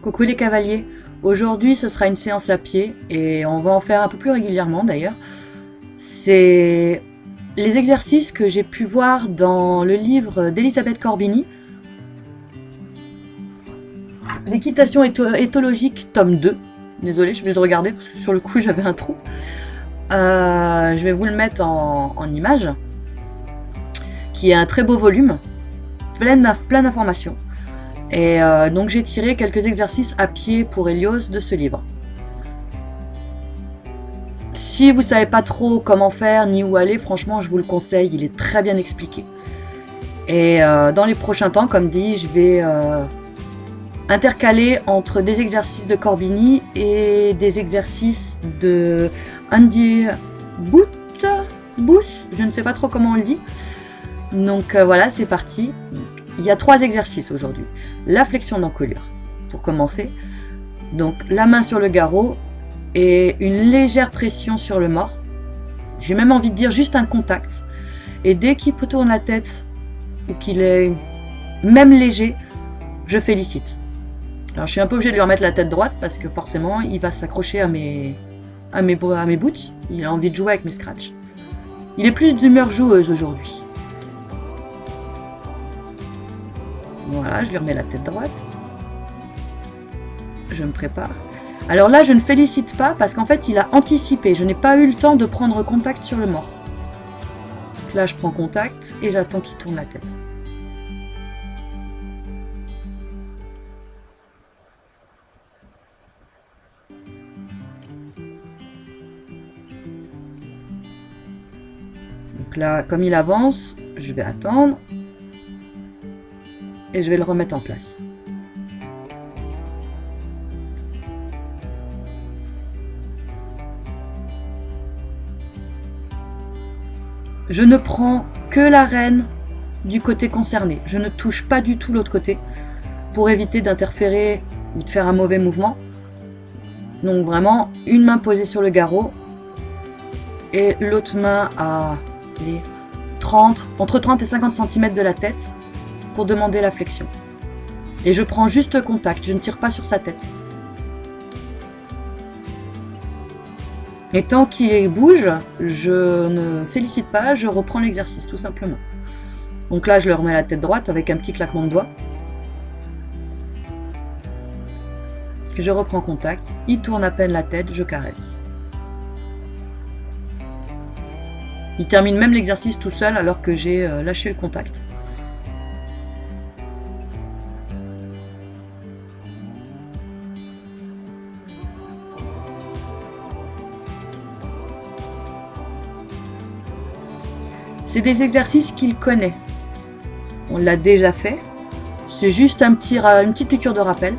Coucou les cavaliers, aujourd'hui ce sera une séance à pied et on va en faire un peu plus régulièrement d'ailleurs. C'est les exercices que j'ai pu voir dans le livre d'Elisabeth Corbini, L'équitation éthologique tome 2. Désolée, je suis obligée de regarder parce que sur le coup j'avais un trou. Je vais vous le mettre en image, qui est un très beau volume, plein d'informations. Et donc j'ai tiré quelques exercices à pied pour Hélios de ce livre. Si vous ne savez pas trop comment faire ni où aller, franchement je vous le conseille, il est très bien expliqué. Et dans les prochains temps, comme dit, je vais intercaler entre des exercices de Corbini et des exercices de Andy Booth, je ne sais pas trop comment on le dit. Donc voilà, c'est parti. Il y a 3 exercices aujourd'hui. La flexion d'encolure, pour commencer. Donc la main sur le garrot et une légère pression sur le mors. J'ai même envie de dire juste un contact. Et dès qu'il tourne la tête, ou qu'il est même léger, je félicite. Alors je suis un peu obligée de lui remettre la tête droite parce que forcément il va s'accrocher à mes boots. Il a envie de jouer avec mes scratchs. Il est plus d'humeur joueuse aujourd'hui. Voilà, je lui remets la tête droite. Je me prépare. Alors là, je ne félicite pas parce qu'en fait, il a anticipé. Je n'ai pas eu le temps de prendre contact sur le mors. Donc là, je prends contact et j'attends qu'il tourne la tête. Donc là, comme il avance, je vais attendre. Et je vais le remettre en place. Je ne prends que l'arène du côté concerné. Je ne touche pas du tout l'autre côté pour éviter d'interférer ou de faire un mauvais mouvement. Donc vraiment, une main posée sur le garrot et l'autre main à entre 30 et 50 cm de la tête pour demander la flexion. Et je prends juste contact, je ne tire pas sur sa tête. Et tant qu'il bouge, je ne félicite pas, je reprends l'exercice tout simplement. Donc là, je leur remets la tête droite avec un petit claquement de doigts. Je reprends contact, il tourne à peine la tête, je caresse. Il termine même l'exercice tout seul alors que j'ai lâché le contact. C'est des exercices qu'il connaît. On l'a déjà fait. C'est juste une petite piqûre de rappel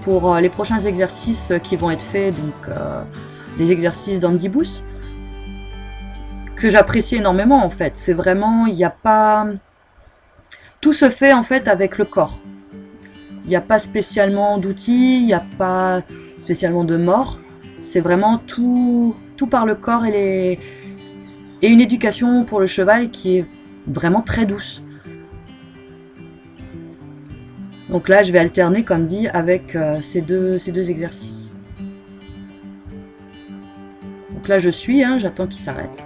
pour les prochains exercices qui vont être faits, donc les exercices d'Andy Booth, que j'apprécie énormément en fait. C'est vraiment, il n'y a pas... Tout se fait en fait avec le corps. Il n'y a pas spécialement d'outils, il n'y a pas spécialement de mort. C'est vraiment tout par le corps et une éducation pour le cheval qui est vraiment très douce. Donc là, je vais alterner, comme dit, avec ces deux exercices. Donc là, je suis, j'attends qu'il s'arrête.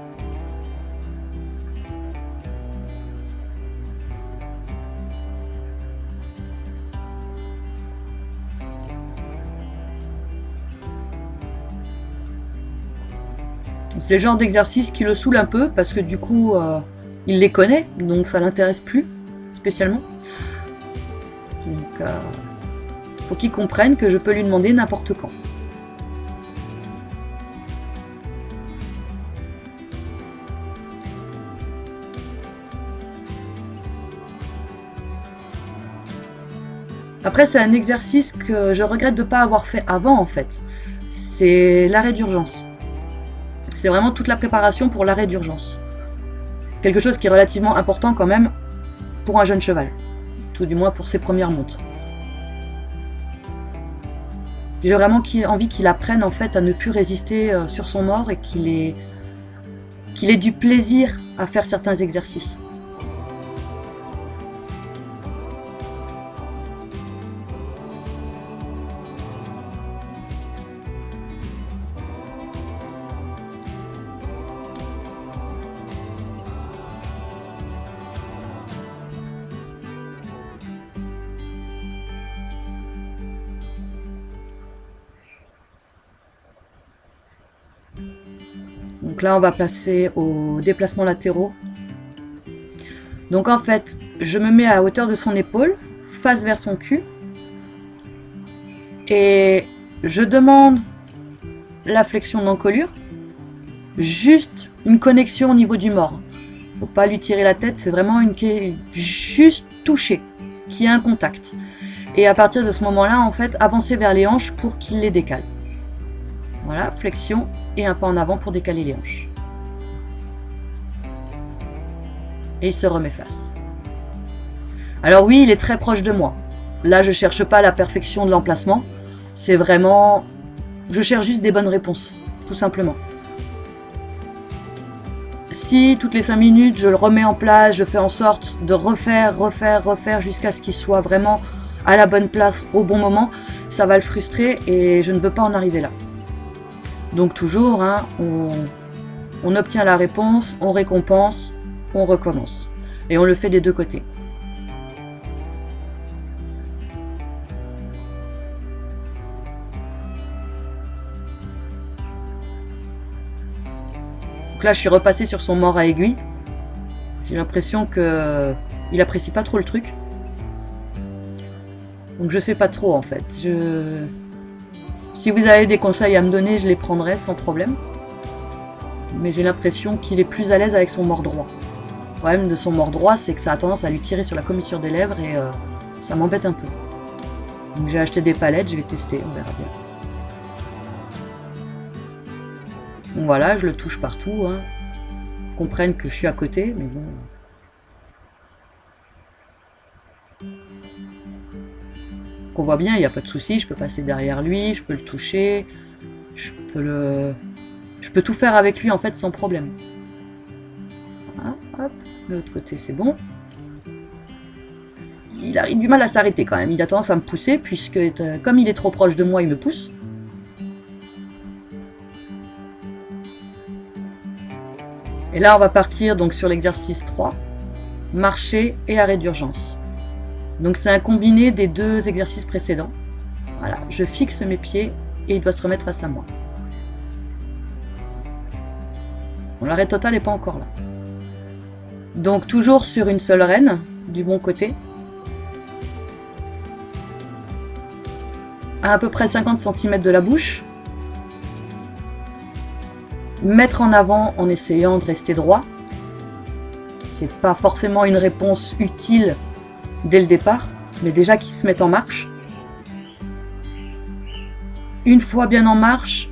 C'est le genre d'exercice qui le saoule un peu parce que du coup, il les connaît, donc ça l'intéresse plus spécialement. Donc, faut qu'il comprenne que je peux lui demander n'importe quand. Après, c'est un exercice que je regrette de ne pas avoir fait avant en fait. C'est l'arrêt d'urgence. C'est vraiment toute la préparation pour l'arrêt d'urgence. Quelque chose qui est relativement important quand même pour un jeune cheval. Tout du moins pour ses premières montes. J'ai vraiment envie qu'il apprenne en fait à ne plus résister sur son mors et qu'il ait du plaisir à faire certains exercices. Donc là, on va passer aux déplacements latéraux. Donc en fait, je me mets à hauteur de son épaule, face vers son cul. Et je demande la flexion d'encolure. Juste une connexion au niveau du mort. Faut pas lui tirer la tête, c'est vraiment juste toucher, qu'il y ait un contact. Et à partir de ce moment-là, en fait, avancer vers les hanches pour qu'il les décale. Voilà, flexion et un pas en avant pour décaler les hanches. Et il se remet face. Alors oui, il est très proche de moi. Là, je cherche pas la perfection de l'emplacement. C'est vraiment... Je cherche juste des bonnes réponses, tout simplement. Si toutes les 5 minutes, je le remets en place, je fais en sorte de refaire jusqu'à ce qu'il soit vraiment à la bonne place au bon moment, ça va le frustrer et je ne veux pas en arriver là. Donc toujours, hein, on obtient la réponse, on récompense, on recommence. Et on le fait des deux côtés. Donc là, je suis repassée sur son mort à aiguille. J'ai l'impression qu'il apprécie pas trop le truc. Donc je sais pas trop en fait. Si vous avez des conseils à me donner, je les prendrai sans problème. Mais j'ai l'impression qu'il est plus à l'aise avec son mort droit. Le problème de son mort droit, c'est que ça a tendance à lui tirer sur la commissure des lèvres et ça m'embête un peu. Donc j'ai acheté des palettes, je vais tester, on verra bien. Donc voilà, je le touche partout. Hein. Comprennent que je suis à côté, mais bon. Qu'on voit bien, il n'y a pas de souci, je peux passer derrière lui, je peux le toucher, je peux tout faire avec lui en fait sans problème. Voilà, hop, de l'autre côté c'est bon. Il a du mal à s'arrêter quand même, il a tendance à me pousser puisque comme il est trop proche de moi, il me pousse. Et là on va partir donc sur l'exercice 3, marcher et arrêt d'urgence. Donc c'est un combiné des deux exercices précédents. Voilà, je fixe mes pieds et il doit se remettre face à moi. Bon, l'arrêt total n'est pas encore là. Donc toujours sur une seule rêne, du bon côté. À peu près 50 cm de la bouche. Mettre en avant en essayant de rester droit. C'est pas forcément une réponse utile dès le départ, mais déjà qu'ils se mettent en marche. Une fois bien en marche,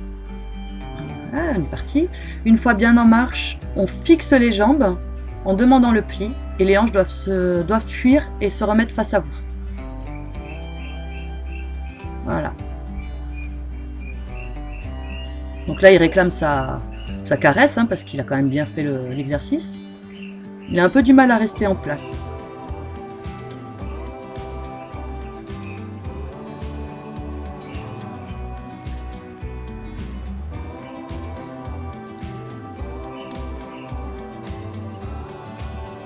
voilà, on est parti. Une fois bien en marche, on fixe les jambes en demandant le pli et les hanches doivent fuir et se remettre face à vous. Voilà. Donc là, il réclame sa caresse, hein, parce qu'il a quand même bien fait l'exercice. Il a un peu du mal à rester en place.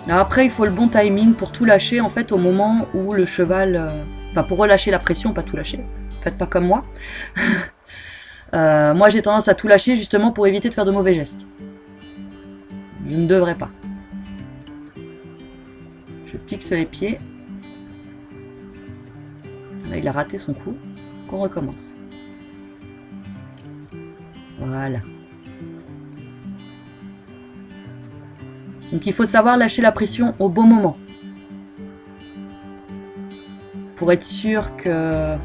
Alors après, il faut le bon timing pour tout lâcher en fait au moment où le cheval... Enfin, pour relâcher la pression, pas tout lâcher. Faites pas comme moi. Moi, j'ai tendance à tout lâcher justement pour éviter de faire de mauvais gestes. Je ne devrais pas. Je fixe les pieds. Là, il a raté son coup. On recommence. Voilà. Donc il faut savoir lâcher la pression au bon moment. Pour être sûr que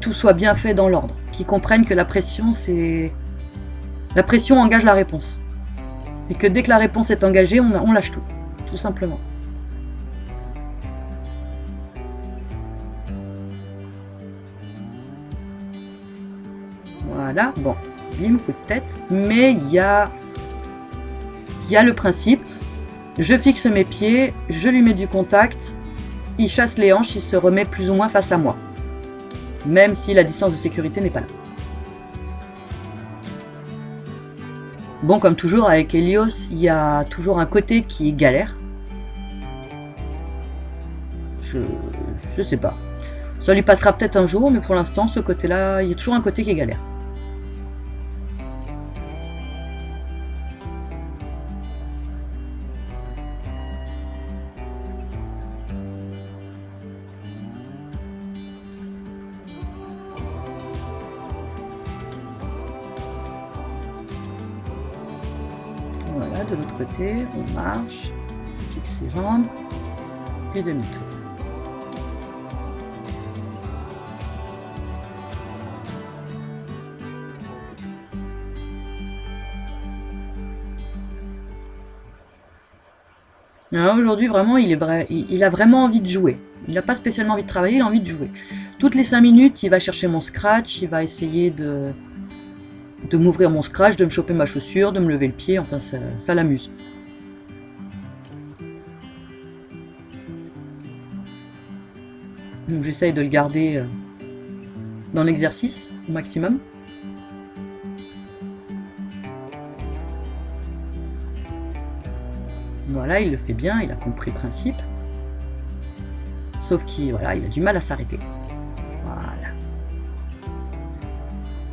tout soit bien fait dans l'ordre. Qu'ils comprennent que la pression, c'est... La pression engage la réponse. Et que dès que la réponse est engagée, on lâche tout. Tout simplement. Voilà. Bon. Bim, coup de tête. Mais il y a le principe. Je fixe mes pieds. Je lui mets du contact. Il chasse les hanches. Il se remet plus ou moins face à moi. Même si la distance de sécurité n'est pas là. Bon, comme toujours, avec Helios, il y a toujours un côté qui est galère. Je sais pas. Ça lui passera peut-être un jour, mais pour l'instant, ce côté-là, il y a toujours un côté qui est galère. de l'autre côté, on marche, on fixe ses jambes, et demi-tour. Aujourd'hui, vraiment, il a vraiment envie de jouer. Il n'a pas spécialement envie de travailler, il a envie de jouer. Toutes les 5 minutes, il va chercher mon scratch, il va essayer de m'ouvrir mon scratch, de me choper ma chaussure, de me lever le pied, enfin, ça l'amuse. Donc j'essaye de le garder dans l'exercice au maximum. Voilà, il le fait bien, il a compris le principe. Sauf qu'il voilà, il a du mal à s'arrêter. Voilà.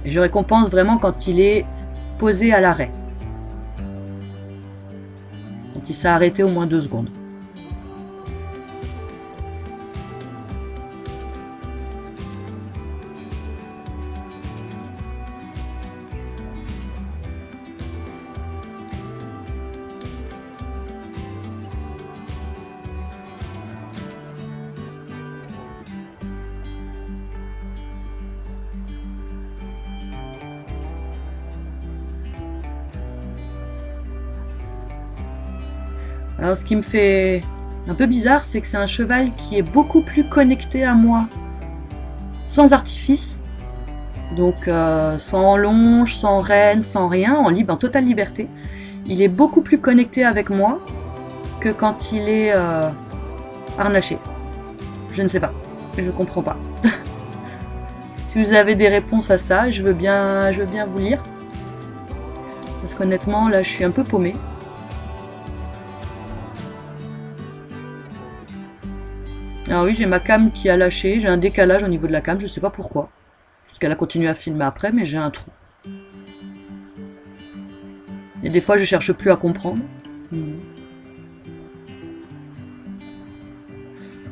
Et je récompense vraiment quand il est posé à l'arrêt. Donc il s'est arrêté au moins 2 secondes. Alors ce qui me fait un peu bizarre, c'est que c'est un cheval qui est beaucoup plus connecté à moi, sans artifice, donc sans longe, sans rêne, sans rien, en totale liberté. Il est beaucoup plus connecté avec moi que quand il est harnaché. Je ne sais pas, je comprends pas. Si vous avez des réponses à ça, je veux bien vous lire. Parce qu'honnêtement, là, je suis un peu paumée. Alors oui, j'ai ma cam qui a lâché, j'ai un décalage au niveau de la cam, je sais pas pourquoi. Parce qu'elle a continué à filmer après, mais j'ai un trou. Et des fois, je cherche plus à comprendre.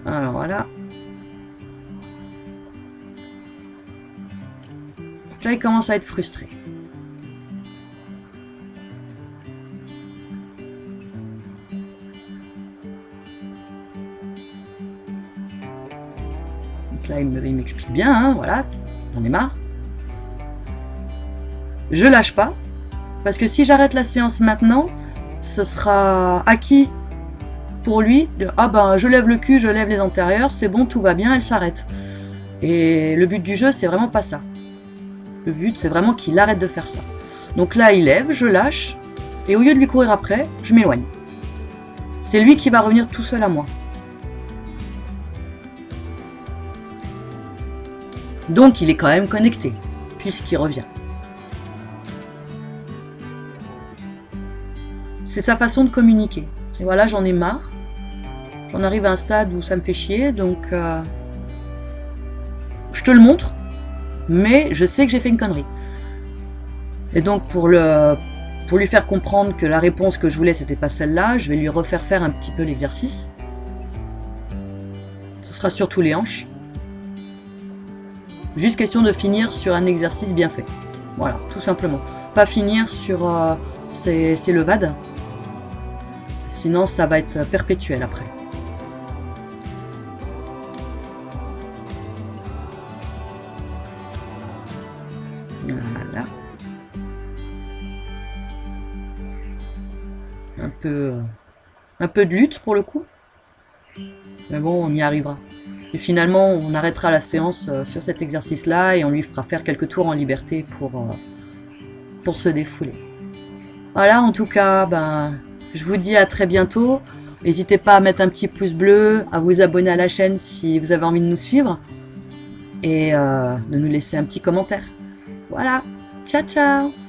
Alors voilà. Donc là, il commence à être frustré. Là, il m'explique bien, hein, voilà, j'en ai marre. Je lâche pas, parce que si j'arrête la séance maintenant, ce sera acquis pour lui de ah ben je lève le cul, je lève les antérieurs, c'est bon, tout va bien, elle s'arrête. Et le but du jeu, c'est vraiment pas ça. Le but, c'est vraiment qu'il arrête de faire ça. Donc là, il lève, je lâche, et au lieu de lui courir après, je m'éloigne. C'est lui qui va revenir tout seul à moi. Donc il est quand même connecté, puisqu'il revient. C'est sa façon de communiquer. Et voilà, j'en ai marre. J'en arrive à un stade où ça me fait chier, donc je te le montre, mais je sais que j'ai fait une connerie. Et donc pour lui faire comprendre que la réponse que je voulais, c'était pas celle-là, je vais lui refaire faire un petit peu l'exercice. Ce sera surtout les hanches. Juste question de finir sur un exercice bien fait. Voilà, tout simplement. Pas finir sur ces levades. Sinon, ça va être perpétuel après. Voilà. Un peu de lutte pour le coup. Mais bon, on y arrivera. Et finalement, on arrêtera la séance sur cet exercice-là et on lui fera faire quelques tours en liberté pour se défouler. Voilà, en tout cas, je vous dis à très bientôt. N'hésitez pas à mettre un petit pouce bleu, à vous abonner à la chaîne si vous avez envie de nous suivre et de nous laisser un petit commentaire. Voilà, ciao ciao!